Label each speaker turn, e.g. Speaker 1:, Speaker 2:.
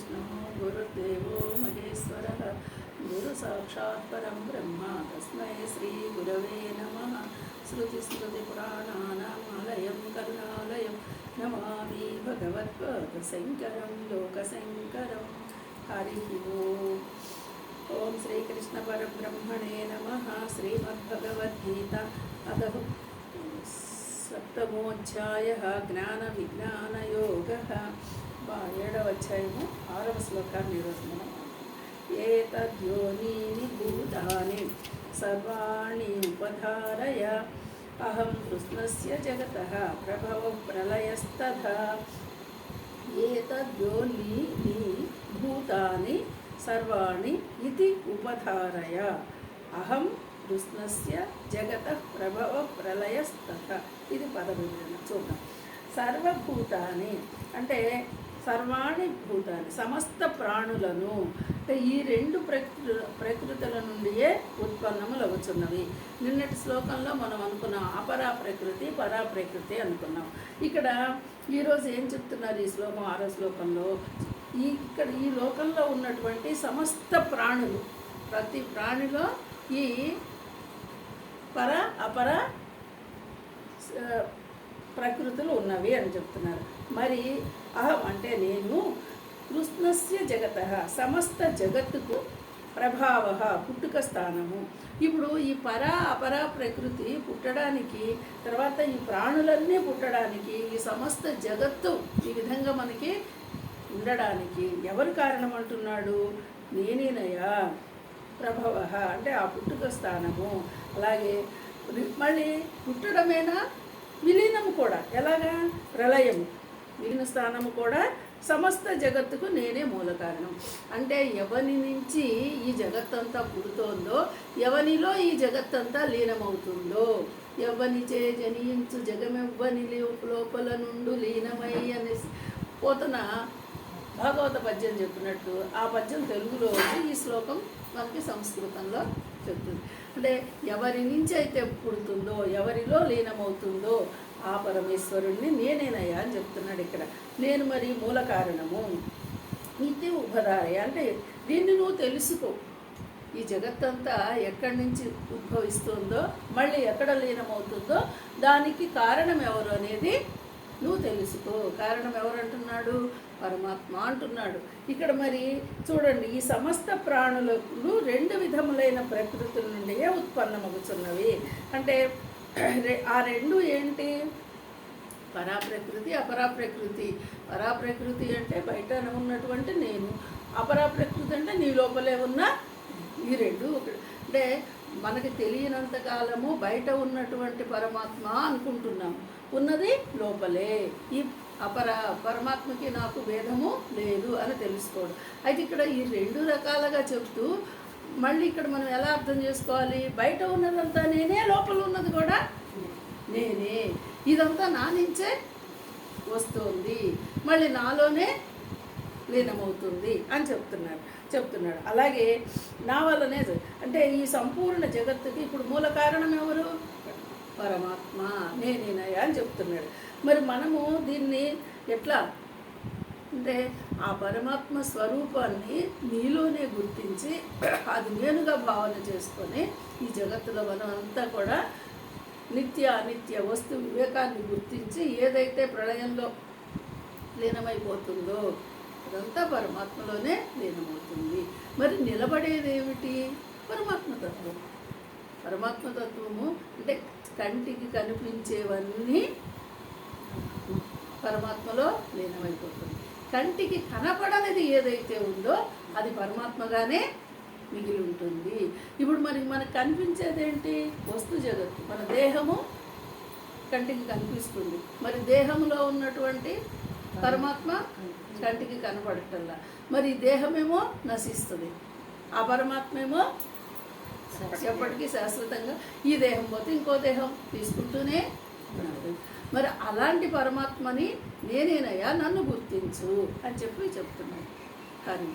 Speaker 1: गुरुर्ब्रह्मा गुरुर्देवो महेश्वरः गुरुसाक्षात् परं ब्रह्म तस्मै श्रीगुरवे नमः। श्रुतिस्मृतिपुराणानामालयं करुणालयं नमामि भगवत्पादशङ्करं लोकशङ्करं। हरिः ओम श्रीकृष्ण परब्रह्मणे नमः। श्रीमद्भगवद्गीता अतः सप्तमोऽध्यायः ज्ञान विज्ञान योगः। 7వ అధ్యాయము 6వ శ్లోకాన్ని ఈరోజు మనం ఏతద్యోనీని భూతాని సర్వాణి ఉపధారయ అహం కృష్ణస్య జగతః ప్రభవ ప్రళయస్తథా ఏతద్యోనీని భూతాని సర్వాణి ఇతి ఉపధారయ అహం కృష్ణస్య జగతః ప్రభవ ప్రళయస్తథా. ఇది పదవిభజన. చూద్దాం. సర్వభూతాని అంటే సర్వాణి భూతాన్ని సమస్త ప్రాణులను అంటే ఈ రెండు ప్రకృతుల నుండియే ఉత్పన్నములవుతున్నవి. నిన్నటి శ్లోకంలో మనం అనుకున్నాం అపరా ప్రకృతి పరా ప్రకృతి అనుకున్నాం. ఇక్కడ ఈరోజు ఏం చెప్తున్నారు ఈ శ్లోకం 6వ శ్లోకంలో? ఇక్కడ ఈ లోకంలో ఉన్నటువంటి సమస్త ప్రాణులు ప్రతి ప్రాణిలో ఈ పర అపర ప్రకృతులు ఉన్నవి అని చెప్తున్నారు. మరి అహం అంటే నేను కృష్ణస్య జగతః సమస్త జగత్తుకు ప్రభావ పుట్టుక స్థానము. ఇప్పుడు ఈ పర అపర ప్రకృతి పుట్టడానికి తర్వాత ఈ ప్రాణులన్నీ పుట్టడానికి ఈ సమస్త జగత్తు ఈ విధంగా మనకి ఉండడానికి ఎవరు కారణం అంటున్నాడు? నేనేనయ్యా. ప్రభవ అంటే ఆ పుట్టుక స్థానము. అలాగే మళ్ళీ పుట్టడమేనా విలీనము కూడా. ఎలాగా? ప్రళయము. విలీన స్థానము కూడా సమస్త జగత్తుకు నేనే మూల కారణం. అంటే ఎవని నుంచి ఈ జగత్తంతా పుడుతోందో ఎవనిలో ఈ జగత్తంతా లీనమవుతుందో ఎవనిచే జనించు జగమెవ్వని లోపల నుండు లీనమై అనేసి పోతున్న భాగవత పద్యం చెప్పినట్టు ఆ పద్యం తెలుగులో ఈ శ్లోకం మనకి సంస్కృతంలో చెప్తుంది. అంటే ఎవరి నుంచి అయితే పుడుతుందో ఎవరిలో లీనమవుతుందో ఆ పరమేశ్వరుణ్ణి నేనేనయ్యా అని చెప్తున్నాడు ఇక్కడ. నేను మరి మూల కారణము. ఇది ఉభధారయ అంటే దీన్ని నువ్వు తెలుసుకో. ఈ జగత్తంతా ఎక్కడి నుంచి ఉద్భవిస్తుందో మళ్ళీ ఎక్కడ లీనమవుతుందో దానికి కారణం ఎవరు అనేది నువ్వు తెలుసుకో. కారణం ఎవరు అంటున్నాడు? పరమాత్మ అంటున్నాడు. ఇక్కడ మరి చూడండి, ఈ సమస్త ప్రాణులకు 2 విధములైన ప్రకృతుల నుండియే ఉత్పన్నమవుతున్నవి. అంటే ఆ రెండు ఏంటి? పరాప్రకృతి అపరాప్రకృతి. పరాప్రకృతి అంటే బయట ఉన్నటువంటి నేను, అపరాప్రకృతి అంటే నీ లోపలే ఉన్న ఈ రెండు. అంటే మనకి తెలియనంత కాలము బయట ఉన్నటువంటి పరమాత్మ అనుకుంటున్నాము, ఉన్నది లోపలే. ఈ పరమాత్మకి నాకు భేదము లేదు అని తెలుసుకోవడం. అయితే ఇక్కడ ఈ 2 రకాలుగా చెప్తూ మళ్ళీ ఇక్కడ మనం ఎలా అర్థం చేసుకోవాలి? బయట ఉన్నదంతా నేనే, లోపల ఉన్నది కూడా నేనే. ఇదంతా నా నుంచే వస్తుంది, మళ్ళీ నాలోనే లీనమవుతుంది అని చెప్తున్నాడు. అలాగే నా వల్లనే అంటే ఈ సంపూర్ణ జగత్తుకి ఇప్పుడు మూల కారణం ఎవరు? పరమాత్మ నేనేనయ్యా అని చెప్తున్నాడు. మరి మనము దీన్ని ఎట్లా అంటే ఆ పరమాత్మ స్వరూపాన్ని నీలోనే గుర్తించి అది నేనుగా భావన చేసుకొని ఈ జగత్తులో మనం అంతా కూడా నిత్య అనిత్య వస్తు వివేకాన్ని గుర్తించి ఏదైతే ప్రళయంలో లీనమైపోతుందో అదంతా పరమాత్మలోనే లీనమవుతుంది. మరి నిలబడేది ఏమిటి? పరమాత్మతత్వం. పరమాత్మతత్వము అంటే కంటికి కనిపించేవన్నీ పరమాత్మలో లీనమైపోతుంది. కంటికి కనపడనిది ఏదైతే ఉందో అది పరమాత్మగానే మిగిలి ఉంటుంది. ఇప్పుడు మనకు కనిపించేది ఏంటి? వస్తు జగత్తు. మన దేహము కంటికి కనిపిస్తుంది. మరి దేహంలో ఉన్నటువంటి పరమాత్మ కంటికి కనపడటల్లా. మరి దేహమేమో నశిస్తుంది, ఆ పరమాత్మ ఏమో ఎప్పటికీ శాశ్వతంగా. ఈ దేహం పోతే ఇంకో దేహం తీసుకుంటూనే ఉన్నాడు. మరి అలాంటి పరమాత్మని నేనేనయ్యా, నన్ను గుర్తించు అని చెప్తున్నాడు. కానీ